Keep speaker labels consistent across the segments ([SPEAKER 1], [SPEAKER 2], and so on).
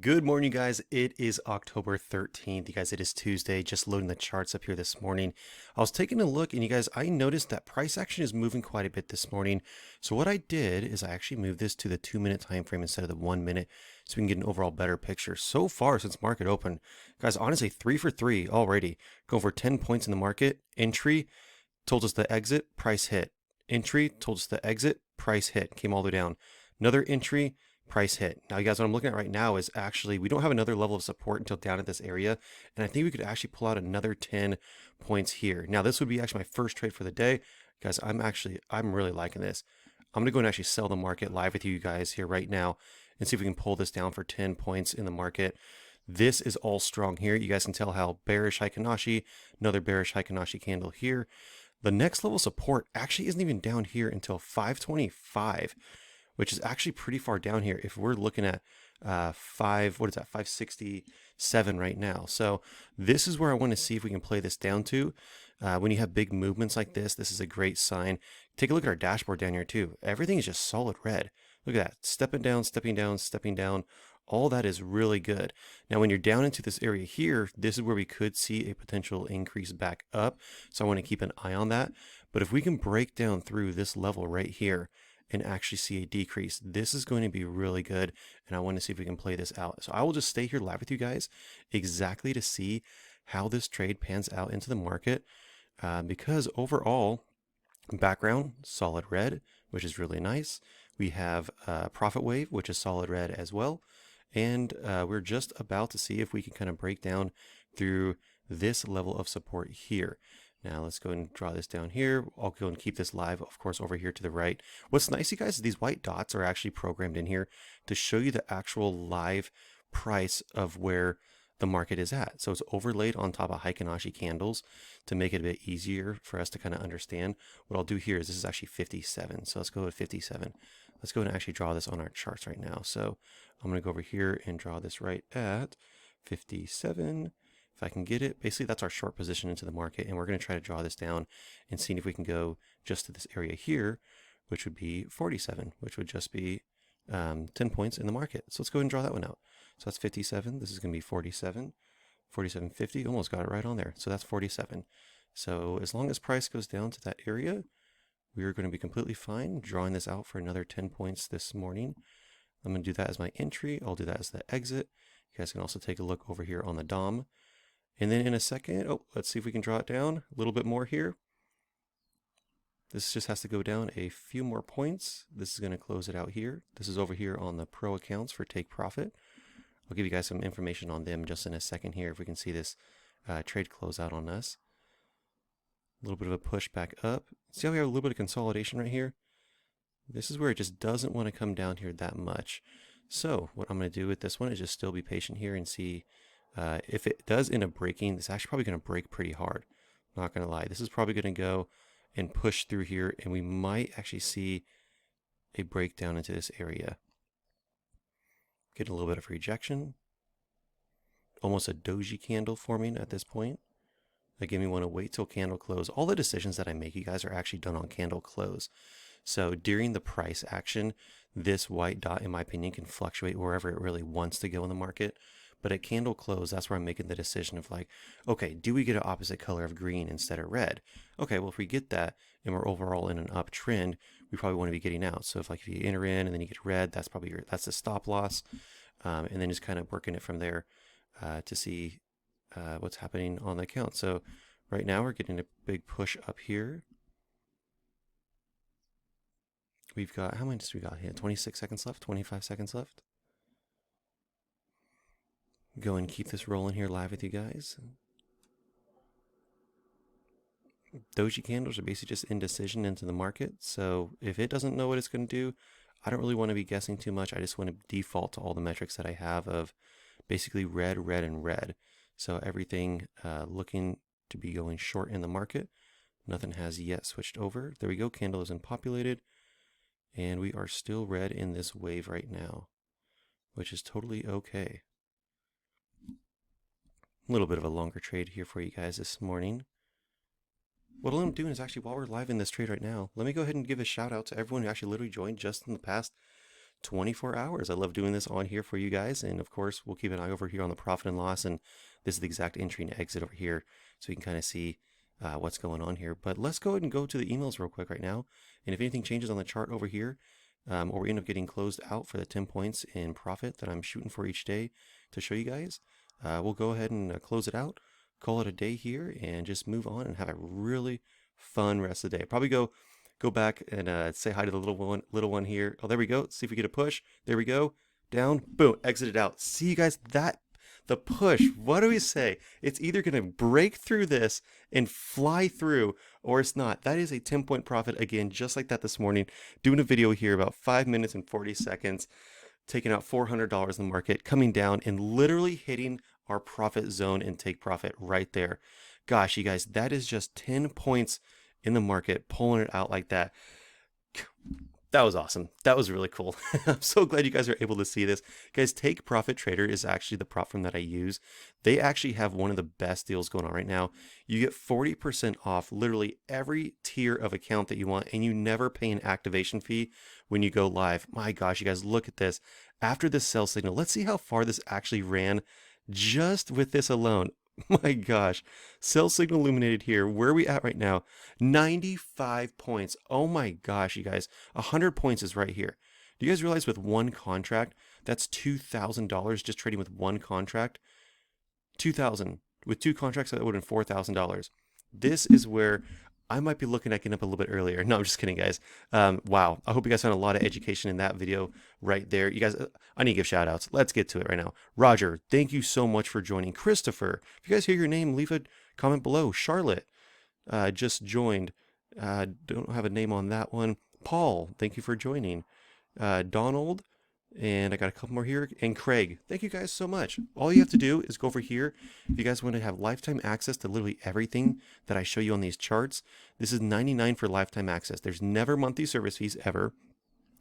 [SPEAKER 1] Good morning, you guys. It is October 13th. You guys, it is Tuesday. Just loading the charts up here this morning. I was taking a look and you guys, I noticed that price action is moving quite a bit this morning. So what I did is I actually moved this to the 2-minute time frame instead of the 1 minute so we can get an overall better picture. So far since market open, guys, honestly, 3 for 3 already. Going for 10 points in the market. Entry told us to exit, price hit. Entry told us to exit, price hit. Came all the way down. Another entry, price hit. Now, you guys, what I'm looking at right now is actually, we don't have another level of support until down at this area. And I think we could actually pull out another 10 points here. Now, this would be actually my first trade for the day. Guys, I'm really liking this. I'm going to go and actually sell the market live with you guys here right now and see if we can pull this down for 10 points in the market. This is all strong here. You guys can tell how bearish Hiekin Ashi, another bearish Hiekin Ashi candle here. The next level support actually isn't even down here until 525. Which is actually pretty far down here if we're looking at 567 right now. So this is where I want to see if we can play this down to. When you have big movements like this is a great sign. Take a look at our dashboard down here too. Everything is just solid red. Look at that, stepping down, stepping down, stepping down. All that is really good. Now, when you're down into this area here, this is where we could see a potential increase back up. So I want to keep an eye on that. But if we can break down through this level right here, and actually see a decrease, this is going to be really good, and I want to see if we can play this out. So I will just stay here live with you guys exactly to see how this trade pans out into the market, because overall, background, solid red, which is really nice. We have profit wave, which is solid red as well, and we're just about to see if we can kind of break down through this level of support here. Now let's go and draw this down here. I'll go and keep this live, of course, over here to the right. What's nice, you guys, is these white dots are actually programmed in here to show you the actual live price of where the market is at. So it's overlaid on top of Hiekin Ashi candles to make it a bit easier for us to kind of understand. What I'll do here is this is actually 57. So let's go with 57. Let's go and actually draw this on our charts right now. So I'm going to go over here and draw this right at 57. If I can get it, basically that's our short position into the market, and we're going to try to draw this down and see if we can go just to this area here, which would be 47, which would just be 10 points in the market. So let's go ahead and draw that one out. So that's 57. This is going to be 47, 47.50. Almost got it right on there. So that's 47. So as long as price goes down to that area, we are going to be completely fine drawing this out for another 10 points this morning. I'm going to do that as my entry. I'll do that as the exit. You guys can also take a look over here on the DOM. And then in a second, let's see if we can draw it down a little bit more here. This just has to go down a few more points. This is going to close it out here. This is over here on the pro accounts for take profit. I'll give you guys some information on them just in a second here if we can see this trade close out on us. A little bit of a push back up. See how we have a little bit of consolidation right here? This is where it just doesn't want to come down here that much. So what I'm going to do with this one is just still be patient here and see if it does end up breaking. This is actually probably going to break pretty hard. Not going to lie. This is probably going to go and push through here, and we might actually see a breakdown into this area. Get a little bit of rejection. Almost a doji candle forming at this point. Again, we want to wait till candle close. All the decisions that I make, you guys, are actually done on candle close. So during the price action, this white dot, in my opinion, can fluctuate wherever it really wants to go in the market. But at candle close, that's where I'm making the decision of like, okay, do we get an opposite color of green instead of red? Okay, well, if we get that and we're overall in an uptrend, we probably want to be getting out. So if you enter in and then you get red, that's probably that's the stop loss. And then just kind of working it from there to see what's happening on the account. So right now we're getting a big push up here. We've got, how many do we got here? 26 seconds left, 25 seconds left. Go and keep this rolling here live with you guys. Doji candles are basically just indecision into the market. So if it doesn't know what it's going to do, I don't really want to be guessing too much. I just want to default to all the metrics that I have of basically red, red, and red. So everything looking to be going short in the market. Nothing has yet switched over. There we go. Candle isn't populated. And we are still red in this wave right now, which is totally okay. A little bit of a longer trade here for you guys this morning. What I'm doing is actually, while we're live in this trade right now, let me go ahead and give a shout out to everyone who actually literally joined just in the past 24 hours. I love doing this on here for you guys. And of course, we'll keep an eye over here on the profit and loss. And this is the exact entry and exit over here. So you can kind of see what's going on here. But let's go ahead and go to the emails real quick right now. And if anything changes on the chart over here, or we end up getting closed out for the 10 points in profit that I'm shooting for each day to show you guys, we'll go ahead and close it out, call it a day here, and just move on and have a really fun rest of the day. Probably go back and say hi to the little one here. Oh, there we go. See if we get a push. There we go. Down, boom, exited out. See you guys, the push, what do we say? It's either going to break through this and fly through, or it's not. That is a 10-point profit again, just like that this morning. Doing a video here about 5 minutes and 40 seconds, taking out $400 in the market, coming down and literally hitting our profit zone and take profit right there. Gosh, you guys, that is just 10 points in the market, pulling it out like that. That was awesome. That was really cool. I'm so glad you guys are able to see this. Guys, Take Profit Trader is actually the prop firm that I use. They actually have one of the best deals going on right now. You get 40% off literally every tier of account that you want, and you never pay an activation fee when you go live. My gosh, you guys, look at this. After this sell signal, let's see how far this actually ran just with this alone. My gosh, sell signal illuminated here. Where are we at right now? 95 points. Oh my gosh, you guys, 100 points is right here. Do you guys realize with one contract, that's $2,000 just trading with one contract? 2,000. With two contracts, that would have been $4,000. This is where I might be looking at getting up a little bit earlier. No, I'm just kidding, guys. Wow. I hope you guys found a lot of education in that video right there. You guys, I need to give shout outs. Let's get to it right now. Roger, thank you so much for joining. Christopher, if you guys hear your name, leave a comment below. Charlotte just joined. Don't have a name on that one. Paul, thank you for joining. Donald, and I got a couple more here. And Craig, thank you guys so much. All you have to do is go over here. If you guys want to have lifetime access to literally everything that I show you on these charts, this is $99 for lifetime access. There's never monthly service fees ever.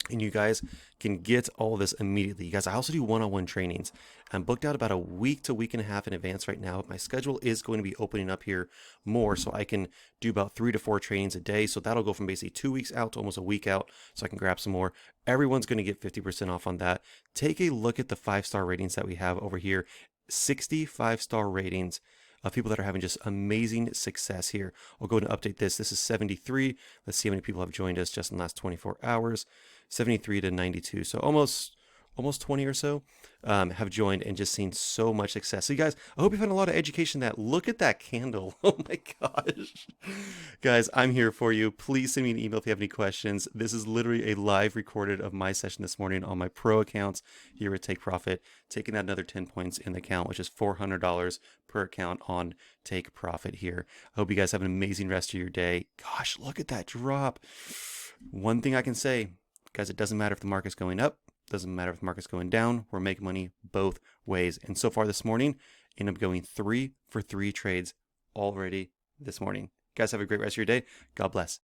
[SPEAKER 1] And you guys can get all this immediately. You guys, I also do one-on-one trainings. I'm booked out about a week to week and a half in advance right now. My schedule is going to be opening up here more, so I can do about 3 to 4 trainings a day. So that'll go from basically 2 weeks out to almost a week out, so I can grab some more. Everyone's going to get 50% off on that. Take a look at the 5-star ratings that we have over here. 65-star ratings of people that are having just amazing success here. I'll go ahead and update this. This is 73. Let's see how many people have joined us just in the last 24 hours. 73 to 92. So almost 20 or so have joined and just seen so much success. So you guys, I hope you found a lot of education in that. Look at that candle. Oh my gosh. Guys, I'm here for you. Please send me an email if you have any questions. This is literally a live recorded of my session this morning on my pro accounts here at Take Profit, taking out another 10 points in the account, which is $400 per account on Take Profit here. I hope you guys have an amazing rest of your day. Gosh, look at that drop. One thing I can say, guys, it doesn't matter if the market's going up, doesn't matter if the market's going down, we're making money both ways. And so far this morning, end up going 3 for 3 trades already this morning. Guys, have a great rest of your day. God bless.